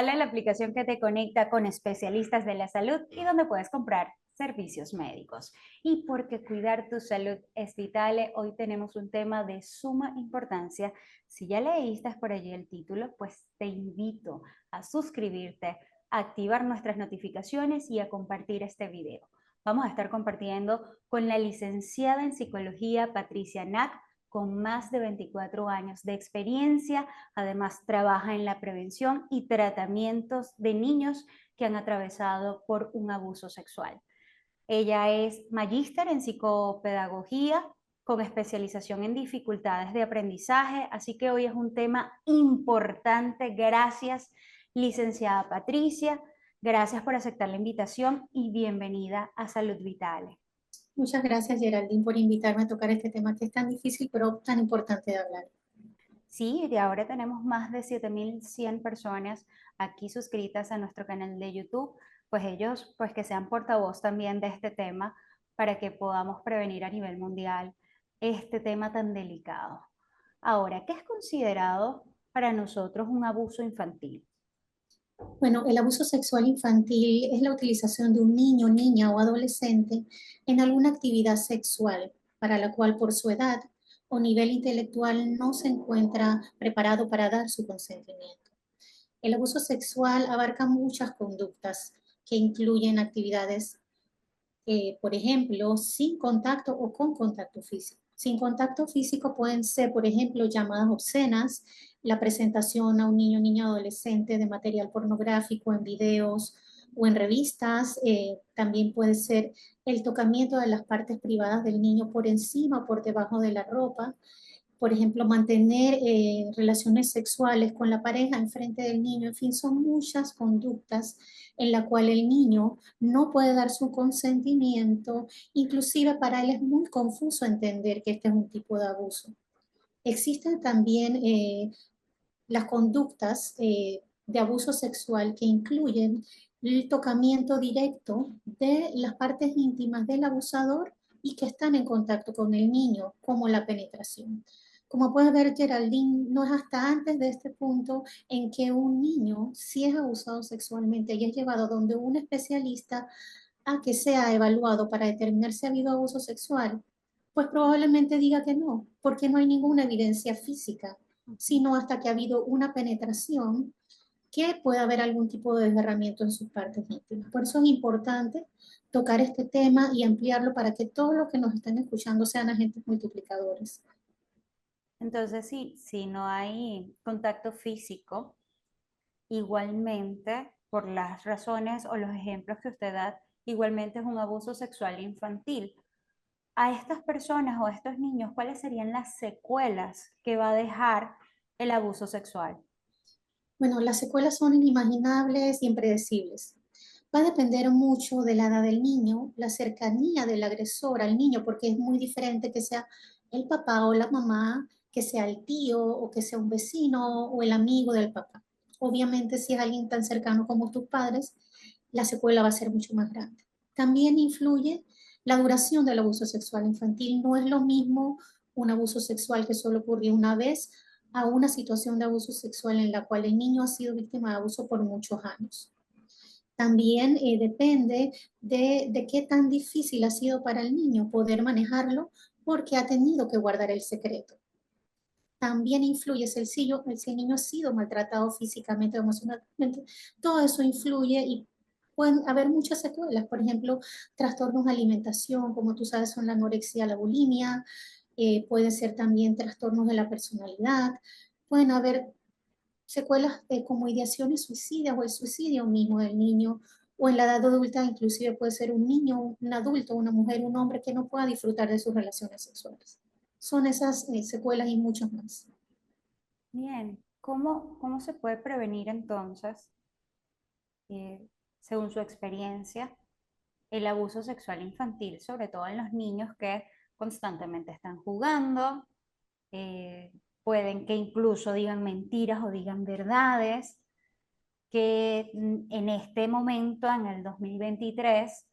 Vitale, la aplicación que te conecta con especialistas de la salud y donde puedes comprar servicios médicos. Y porque cuidar tu salud es vital, hoy tenemos un tema de suma importancia. Si ya leíste por allí el título, pues te invito a suscribirte, a activar nuestras notificaciones y a compartir este video. Vamos a estar compartiendo con la licenciada en psicología Patricia Nack, con más de 24 años de experiencia. Además, trabaja en la prevención y tratamientos de niños que han atravesado por un abuso sexual. Ella es magíster en psicopedagogía con especialización en dificultades de aprendizaje, así que hoy es un tema importante. Gracias, licenciada Patricia. Gracias por aceptar la invitación y bienvenida a Salud Vitale. Muchas gracias, Geraldine, por invitarme a tocar este tema que es tan difícil, pero tan importante de hablar. Sí, de ahora tenemos más de 7.100 personas aquí suscritas a nuestro canal de YouTube, pues ellos, pues que sean portavoz también de este tema para que podamos prevenir a nivel mundial este tema tan delicado. Ahora, ¿qué es considerado para nosotros un abuso infantil? Bueno, el abuso sexual infantil es la utilización de un niño, niña o adolescente en alguna actividad sexual para la cual por su edad o nivel intelectual no se encuentra preparado para dar su consentimiento. El abuso sexual abarca muchas conductas que incluyen actividades, por ejemplo, sin contacto o con contacto físico. Sin contacto físico pueden ser, por ejemplo, llamadas obscenas, la presentación a un niño, niña, adolescente de material pornográfico en videos o en revistas. También puede ser el tocamiento de las partes privadas del niño por encima o por debajo de la ropa. Por ejemplo, mantener relaciones sexuales con la pareja enfrente del niño. En fin, son muchas conductas en la cual el niño no puede dar su consentimiento. Inclusive para él es muy confuso entender que este es un tipo de abuso. Existen también las conductas de abuso sexual que incluyen el tocamiento directo de las partes íntimas del abusador y que están en contacto con el niño, como la penetración. Como puedes ver, Geraldine, no es hasta antes de este punto en que un niño, si es abusado sexualmente y es llevado donde un especialista a que sea evaluado para determinar si ha habido abuso sexual, pues probablemente diga que no, porque no hay ninguna evidencia física, sino hasta que ha habido una penetración que puede haber algún tipo de desgarramiento en sus partes íntimas. Por eso es importante tocar este tema y ampliarlo para que todos los que nos estén escuchando sean agentes multiplicadores. Entonces, sí, si no hay contacto físico, igualmente, por las razones o los ejemplos que usted da, igualmente es un abuso sexual infantil. A estas personas o a estos niños, ¿cuáles serían las secuelas que va a dejar el abuso sexual? Bueno, las secuelas son inimaginables y impredecibles. Va a depender mucho de la edad del niño, la cercanía del agresor al niño, porque es muy diferente que sea el papá o la mamá, que sea el tío o que sea un vecino o el amigo del papá. Obviamente, si es alguien tan cercano como tus padres, la secuela va a ser mucho más grande. También influye la duración del abuso sexual infantil. No es lo mismo un abuso sexual que solo ocurrió una vez a una situación de abuso sexual en la cual el niño ha sido víctima de abuso por muchos años. También depende de qué tan difícil ha sido para el niño poder manejarlo porque ha tenido que guardar el secreto. También influye si el niño ha sido maltratado físicamente o emocionalmente. Todo eso influye y pueden haber muchas secuelas. Por ejemplo, trastornos de alimentación, como tú sabes, son la anorexia, la bulimia. Pueden ser también trastornos de la personalidad. Pueden haber secuelas como ideaciones suicidas o el suicidio mismo del niño, o en la edad adulta inclusive puede ser un niño, un adulto, una mujer, un hombre que no pueda disfrutar de sus relaciones sexuales. Son esas secuelas y muchas más. Bien, ¿cómo se puede prevenir entonces, eh, según su experiencia, el abuso sexual infantil, sobre todo en los niños que constantemente están jugando, eh, pueden que incluso digan mentiras o digan verdades, que en este momento, en el 2023,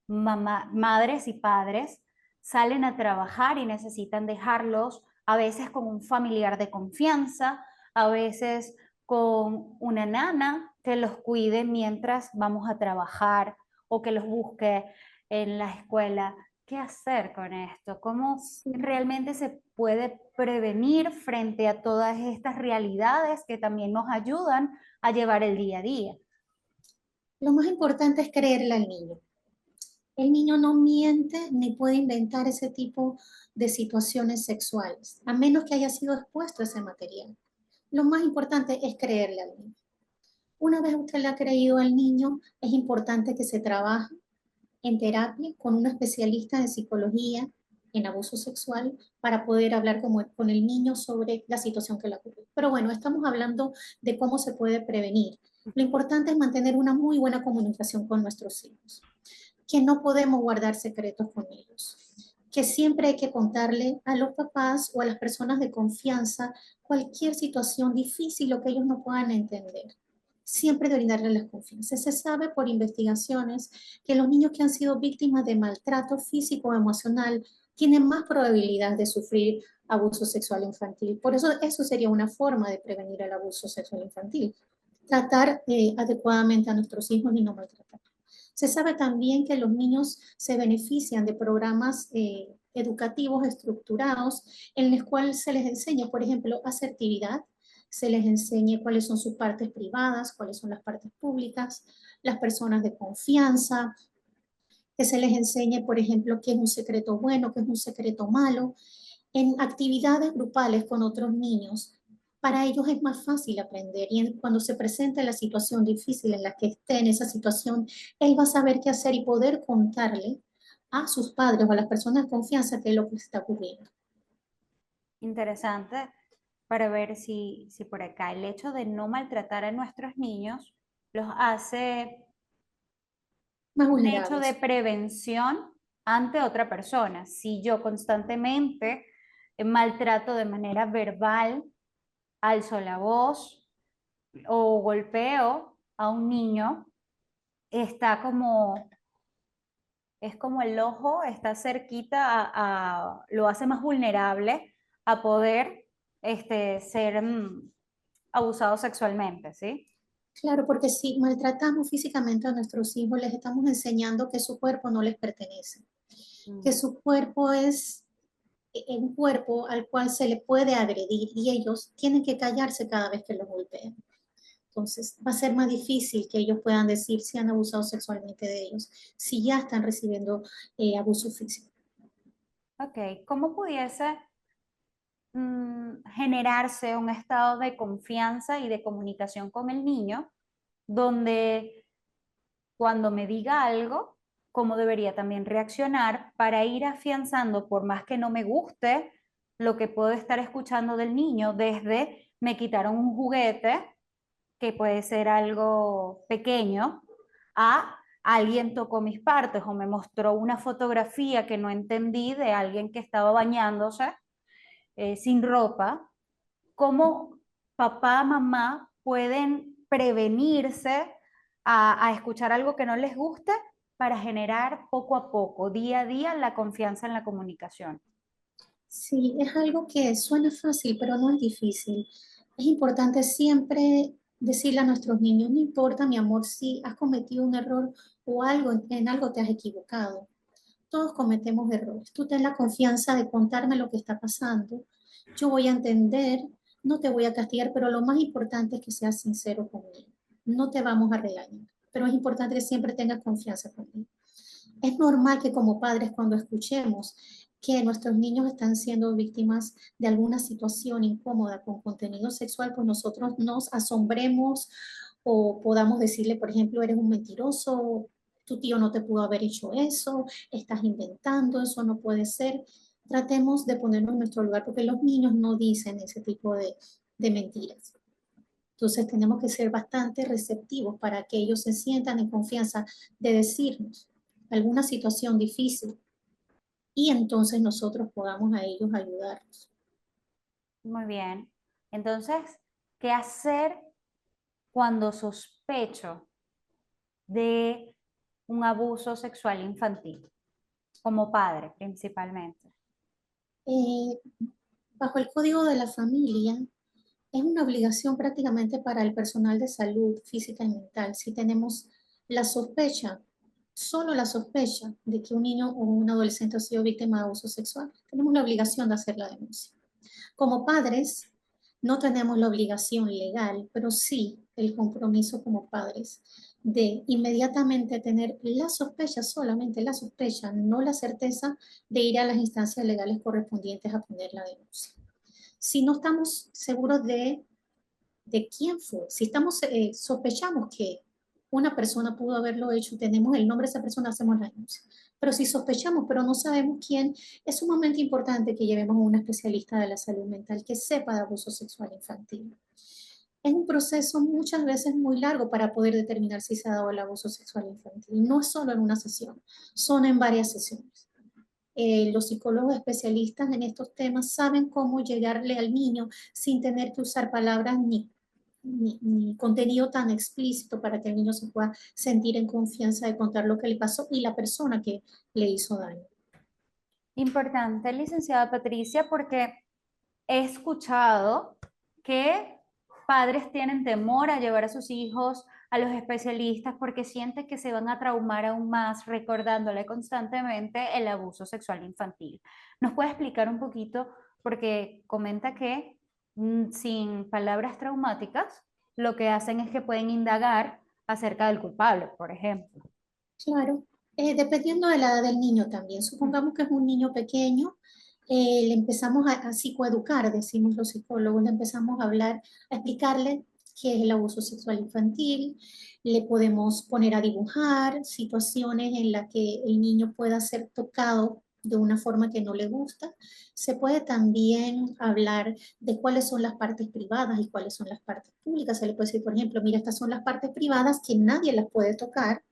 madres y padres salen a trabajar y necesitan dejarlos a veces con un familiar de confianza, a veces con una nana que los cuide mientras vamos a trabajar o que los busque en la escuela. ¿Qué hacer con esto? ¿Cómo Sí. realmente se puede prevenir frente a todas estas realidades que también nos ayudan a llevar el día a día? Lo más importante es creerle al niño. El niño no miente ni puede inventar ese tipo de situaciones sexuales, a menos que haya sido expuesto a ese material. Lo más importante es creerle al niño. Una vez usted le ha creído al niño, es importante que se trabaje en terapia con un especialista en psicología, en abuso sexual, para poder hablar con el niño sobre la situación que le ocurrió. Pero bueno, estamos hablando de cómo se puede prevenir. Lo importante es mantener una muy buena comunicación con nuestros hijos, que no podemos guardar secretos con ellos, que siempre hay que contarle a los papás o a las personas de confianza cualquier situación difícil o que ellos no puedan entender. Siempre de brindarle la confianza. Se sabe por investigaciones que los niños que han sido víctimas de maltrato físico o emocional tienen más probabilidad de sufrir abuso sexual infantil. Por eso eso sería una forma de prevenir el abuso sexual infantil. Tratar adecuadamente a nuestros hijos y no maltratar. Se sabe también que los niños se benefician de programas educativos estructurados en los cuales se les enseña, por ejemplo, asertividad, se les enseña cuáles son sus partes privadas, cuáles son las partes públicas, las personas de confianza, que se les enseñe, por ejemplo, qué es un secreto bueno, qué es un secreto malo, en actividades grupales con otros niños. Para ellos es más fácil aprender y cuando se presenta la situación difícil en la que esté en esa situación, él va a saber qué hacer y poder contarle a sus padres o a las personas de confianza qué es lo que está ocurriendo. Interesante para ver si por acá el hecho de no maltratar a nuestros niños los hace Más un hecho de vulnerables. prevención ante otra persona. Si yo constantemente maltrato de manera verbal, alzo la voz o golpeo a un niño, está como, es como el ojo, está cerquita lo hace más vulnerable a poder ser abusado sexualmente, ¿sí? Claro, porque si maltratamos físicamente a nuestros hijos, les estamos enseñando que su cuerpo no les pertenece, que Mm. su cuerpo es un cuerpo al cual se le puede agredir y ellos tienen que callarse cada vez que los golpean. Entonces, va a ser más difícil que ellos puedan decir si han abusado sexualmente de ellos, si ya están recibiendo abuso físico. Ok, ¿cómo pudiese generarse un estado de confianza y de comunicación con el niño, donde cuando me diga algo, cómo debería también reaccionar para ir afianzando, por más que no me guste lo que puedo estar escuchando del niño, desde me quitaron un juguete, que puede ser algo pequeño, a alguien tocó mis partes o me mostró una fotografía que no entendí de alguien que estaba bañándose sin ropa, cómo papá, mamá pueden prevenirse a escuchar algo que no les guste para generar poco a poco, día a día, la confianza en la comunicación. Sí, es algo que suena fácil, pero no es difícil. Es importante siempre decirle a nuestros niños, no importa, mi amor, si has cometido un error o algo, en algo te has equivocado. Todos cometemos errores. Tú ten la confianza de contarme lo que está pasando. Yo voy a entender, no te voy a castigar, pero lo más importante es que seas sincero conmigo. No te vamos a regañar, pero es importante que siempre tengas confianza conmigo. Es normal que como padres cuando escuchemos que nuestros niños están siendo víctimas de alguna situación incómoda con contenido sexual, pues nosotros nos asombremos o podamos decirle, por ejemplo, eres un mentiroso, tu tío no te pudo haber hecho eso, estás inventando, eso no puede ser. Tratemos de ponernos en nuestro lugar porque los niños no dicen ese tipo de mentiras. Entonces tenemos que ser bastante receptivos para que ellos se sientan en confianza de decirnos alguna situación difícil y entonces nosotros podamos a ellos ayudarlos. Muy bien. Entonces, ¿qué hacer cuando sospecho de un abuso sexual infantil? Como padre, principalmente. Eh, Bajo el código de la familia, Es una obligación prácticamente para el personal de salud física y mental. Si tenemos la sospecha, solo la sospecha de que un niño o un adolescente ha sido víctima de abuso sexual, tenemos la obligación de hacer la denuncia. Como padres, no tenemos la obligación legal, pero sí el compromiso como padres de inmediatamente tener la sospecha, solamente la sospecha, no la certeza de ir a las instancias legales correspondientes a poner la denuncia. Si no estamos seguros de quién fue, si estamos, sospechamos que una persona pudo haberlo hecho, tenemos el nombre de esa persona, hacemos la denuncia. Pero si sospechamos, pero no sabemos quién, es sumamente importante que llevemos a un especialista de la salud mental que sepa de abuso sexual infantil. Es un proceso muchas veces muy largo para poder determinar si se ha dado el abuso sexual infantil. No es solo en una sesión, son en varias sesiones. Los psicólogos especialistas en estos temas saben cómo llegarle al niño sin tener que usar palabras ni contenido tan explícito para que el niño se pueda sentir en confianza de contar lo que le pasó y la persona que le hizo daño. Importante, licenciada Patricia, porque he escuchado que padres tienen temor a llevar a sus hijos a los especialistas porque sienten que se van a traumar aún más recordándole constantemente el abuso sexual infantil. ¿Nos puede explicar un poquito? Porque comenta que sin palabras traumáticas, lo que hacen es que pueden indagar acerca del culpable, por ejemplo. Claro, dependiendo de la edad del niño también. Supongamos que es un niño pequeño, le empezamos a psicoeducar, decimos los psicólogos, le empezamos a hablar, a explicarle qué es el abuso sexual infantil, le podemos poner a dibujar situaciones en las que el niño pueda ser tocado de una forma que no le gusta. Se puede también hablar de cuáles son las partes privadas y cuáles son las partes públicas. Se le puede decir, por ejemplo, mira, estas son las partes privadas que nadie las puede tocar.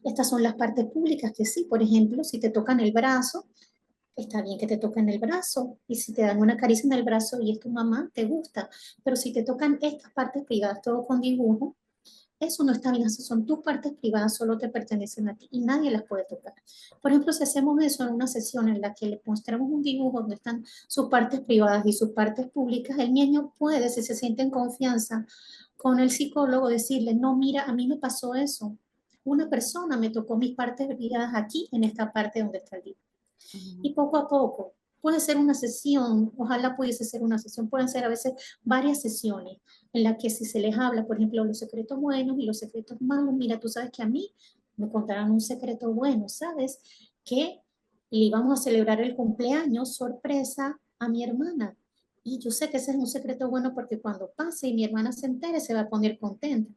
Estas son las partes públicas que sí, por ejemplo, si te tocan el brazo, está bien que te toquen el brazo. Y si te dan una caricia en el brazo y es tu mamá, te gusta. Pero si te tocan estas partes privadas, todo con dibujo, eso no está bien. Esas son tus partes privadas, solo te pertenecen a ti y nadie las puede tocar. Por ejemplo, si hacemos eso en una sesión en la que le mostramos un dibujo donde están sus partes privadas y sus partes públicas, el niño puede, si se siente en confianza con el psicólogo, decirle, no, mira, a mí me pasó eso. Una persona me tocó mis partes privadas aquí, en esta parte donde está el dibujo. Ujú. Y poco a poco, puede ser una sesión, ojalá pudiese ser una sesión, pueden ser a veces varias sesiones en las que si se les habla, por ejemplo, los secretos buenos y los secretos malos, mira, tú sabes que a mí me contaron un secreto bueno, ¿sabes? Que le íbamos a celebrar el cumpleaños sorpresa a mi hermana. Y yo sé que ese es un secreto bueno porque cuando pase y mi hermana se entere, se va a poner contenta.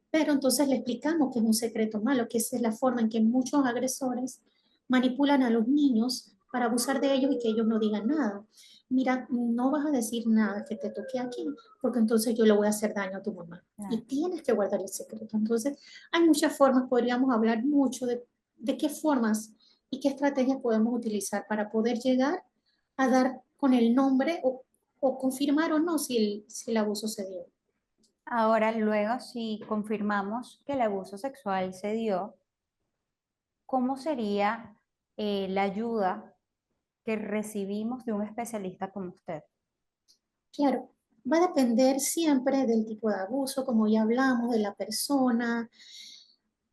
Pero entonces le explicamos que es un secreto malo, que esa es la forma en que muchos agresores manipulan a los niños para abusar de ellos y que ellos no digan nada. Mira, no vas a decir nada que te toque aquí, porque entonces yo le voy a hacer daño a tu mamá. Y Claro. tienes que guardar el secreto. Entonces, hay muchas formas, podríamos hablar mucho de qué formas y qué estrategias podemos utilizar para poder llegar a dar con el nombre o confirmar o no si el abuso se dio. Ahora, luego, si confirmamos que el abuso sexual se dio, ¿cómo sería la ayuda que recibimos de un especialista como usted? Claro, va a depender siempre del tipo de abuso, como ya hablamos, de la persona.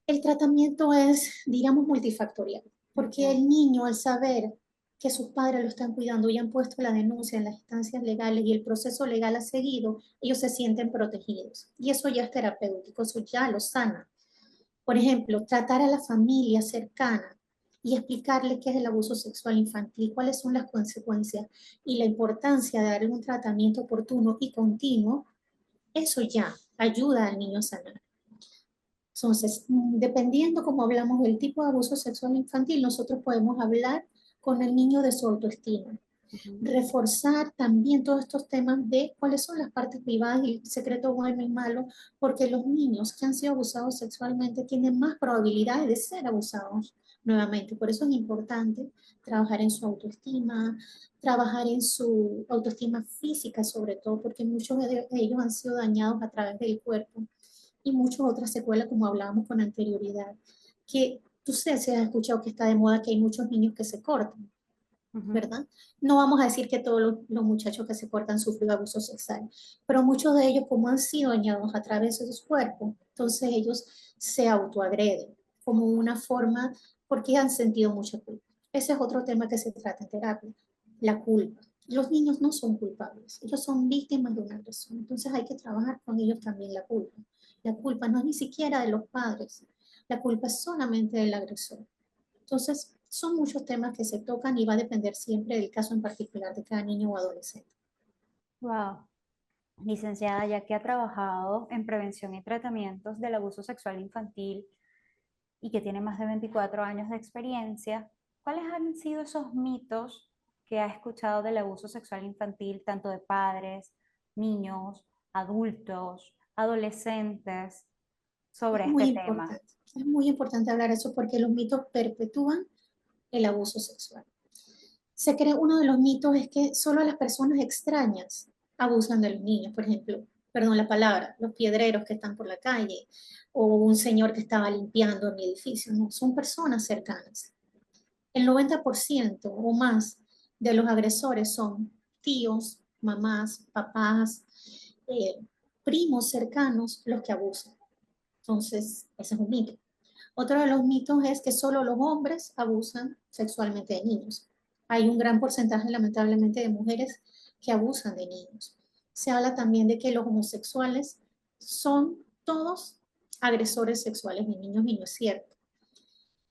El tratamiento es, digamos, multifactorial, porque Ujú. el niño al saber que sus padres lo están cuidando y han puesto la denuncia en las instancias legales y el proceso legal ha seguido, ellos se sienten protegidos. Y eso ya es terapéutico, eso ya lo sana. Por ejemplo, tratar a la familia cercana y explicarle qué es el abuso sexual infantil, cuáles son las consecuencias y la importancia de darle un tratamiento oportuno y continuo, eso ya ayuda al niño a sanar. Entonces, dependiendo, como hablamos, del tipo de abuso sexual infantil, nosotros podemos hablar con el niño de su autoestima, Ujú. reforzar también todos estos temas de cuáles son las partes privadas y el secreto bueno y malo, porque los niños que han sido abusados sexualmente tienen más probabilidades de ser abusados nuevamente. Por eso es importante trabajar en su autoestima, trabajar en su autoestima física sobre todo, porque muchos de ellos han sido dañados a través del cuerpo y muchas otras secuelas, como hablábamos con anterioridad, que tú sé si has escuchado que está de moda que hay muchos niños que se cortan. Ujú. ¿verdad? No vamos a decir que todos los muchachos que se cortan sufren abuso sexual, pero muchos de ellos, como han sido dañados a través de su cuerpo, entonces ellos se autoagreden como una forma porque han sentido mucha culpa. Ese es otro tema que se trata en terapia, la culpa. Los niños no son culpables, ellos son víctimas de una agresión, entonces hay que trabajar con ellos también la culpa. La culpa no es ni siquiera de los padres, la culpa es solamente del agresor. Entonces, son muchos temas que se tocan y va a depender siempre del caso en particular de cada niño o adolescente. Wow. Licenciada, ya que ha trabajado en prevención y tratamientos del abuso sexual infantil y que tiene más de 24 años de experiencia, ¿cuáles han sido esos mitos que ha escuchado del abuso sexual infantil, tanto de padres, niños, adultos, adolescentes, sobre este tema? Es muy importante hablar eso porque los mitos perpetúan el abuso sexual. Se cree, uno de los mitos es que solo las personas extrañas abusan de los niños, por ejemplo, perdón la palabra, los piedreros que están por la calle o un señor que estaba limpiando en mi edificio, no, son personas cercanas. El 90% o más de los agresores son tíos, mamás, papás, eh, primos cercanos los que abusan. Entonces, ese es un mito. Otro de los mitos es que solo los hombres abusan sexualmente de niños. Hay un gran porcentaje, lamentablemente, de mujeres que abusan de niños. Se habla también de que los homosexuales son todos agresores sexuales de niños y no es cierto.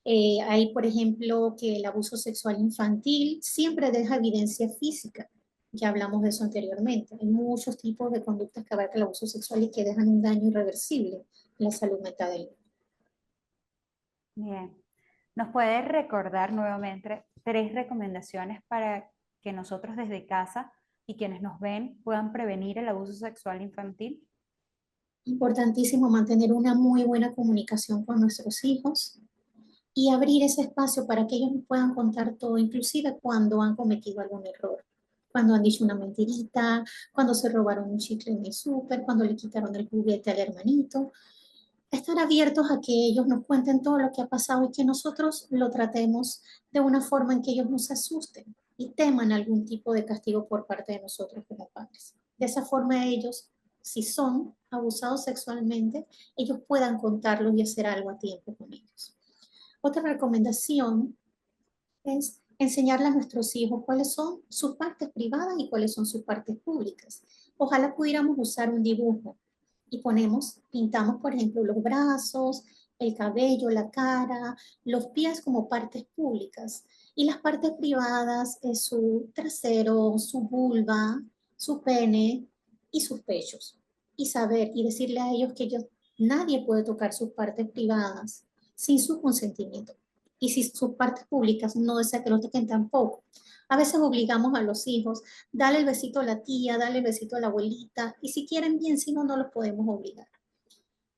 Hay, por ejemplo, que el abuso sexual infantil siempre deja evidencia física. Ya hablamos de eso anteriormente. Hay muchos tipos de conductas que abarca el abuso sexual y que dejan un daño irreversible en la salud mental del niño. Bien. ¿Nos puede recordar nuevamente tres recomendaciones para que nosotros desde casa y quienes nos ven puedan prevenir el abuso sexual infantil? Importantísimo mantener una muy buena comunicación con nuestros hijos y abrir ese espacio para que ellos nos puedan contar todo, inclusive cuando han cometido algún error, cuando han dicho una mentirita, cuando se robaron un chicle en el súper, cuando le quitaron el juguete al hermanito. Estar abiertos a que ellos nos cuenten todo lo que ha pasado y que nosotros lo tratemos de una forma en que ellos no se asusten y teman algún tipo de castigo por parte de nosotros como padres. De esa forma ellos, si son abusados sexualmente, ellos puedan contarlo y hacer algo a tiempo con ellos. Otra recomendación es enseñarle a nuestros hijos cuáles son sus partes privadas y cuáles son sus partes públicas. Ojalá pudiéramos usar un dibujo y pintamos, por ejemplo, los brazos, el cabello, la cara, los pies como partes públicas y las partes privadas es su trasero, su vulva, su pene y sus pechos. Y saber y decirle a ellos que nadie puede tocar sus partes privadas sin su consentimiento y si sus partes públicas no desea que lo toquen tampoco. A veces obligamos a los hijos, dale el besito a la tía, dale el besito a la abuelita, y si quieren bien, si no, no los podemos obligar.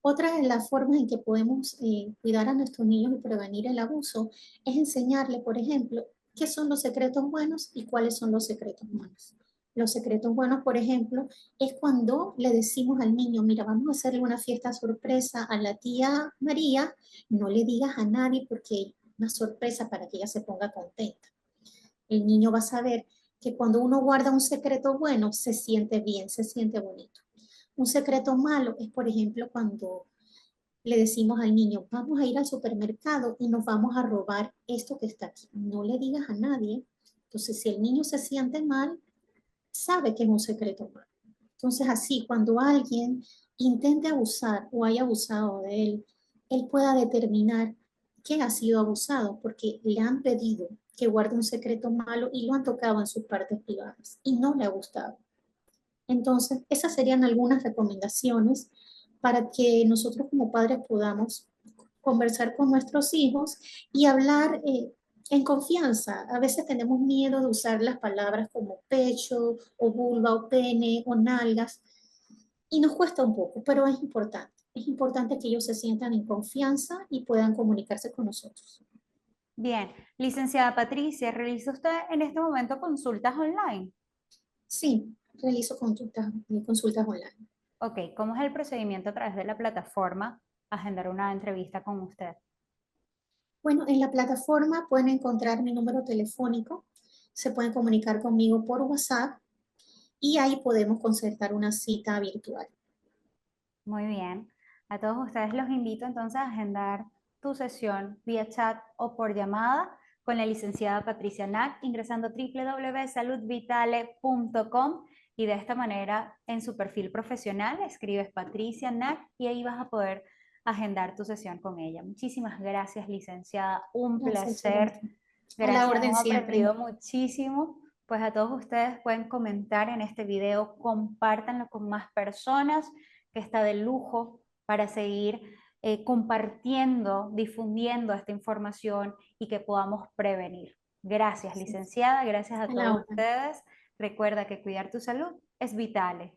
Otra de las formas en que podemos cuidar a nuestros niños y prevenir el abuso es enseñarle, por ejemplo, qué son los secretos buenos y cuáles son los secretos malos. Los secretos buenos, por ejemplo, es cuando le decimos al niño, mira, vamos a hacerle una fiesta sorpresa a la tía María, no le digas a nadie porque es una sorpresa para que ella se ponga contenta. El niño va a saber que cuando uno guarda un secreto bueno, se siente bien, se siente bonito. Un secreto malo es, por ejemplo, cuando le decimos al niño, vamos a ir al supermercado y nos vamos a robar esto que está aquí. No le digas a nadie. Entonces, si el niño se siente mal, sabe que es un secreto malo. Entonces, así, cuando alguien intente abusar o haya abusado de él pueda determinar que ha sido abusado porque le han pedido que guarde un secreto malo y lo han tocado en sus partes privadas y no le ha gustado. Entonces, esas serían algunas recomendaciones para que nosotros como padres podamos conversar con nuestros hijos y hablar en confianza. A veces tenemos miedo de usar las palabras como pecho o vulva o pene o nalgas y nos cuesta un poco, pero es importante. Es importante que ellos se sientan en confianza y puedan comunicarse con nosotros. Bien, licenciada Patricia, ¿realiza usted en este momento consultas online? Sí, realizo consultas online. Ok, ¿cómo es el procedimiento a través de la plataforma agendar una entrevista con usted? Bueno, en la plataforma pueden encontrar mi número telefónico se pueden comunicar conmigo por WhatsApp y ahí podemos concertar una cita virtual. Muy bien. A todos ustedes los invito entonces a agendar tu sesión vía chat o por llamada con la licenciada Patricia Nack ingresando a www.saludvitale.com y de esta manera en su perfil profesional escribes Patricia Nack y ahí vas a poder agendar tu sesión con ella. Muchísimas gracias, licenciada. Un Gracias, placer. excelente. A la Gracias, orden hemos siempre. aprendido muchísimo. Pues a todos ustedes pueden comentar en este video, compártanlo con más personas, que está de lujo para seguir compartiendo, difundiendo esta información y que podamos prevenir. Gracias, Sí, licenciada, gracias a a la todos orden. ustedes. Recuerda que cuidar tu salud es vital.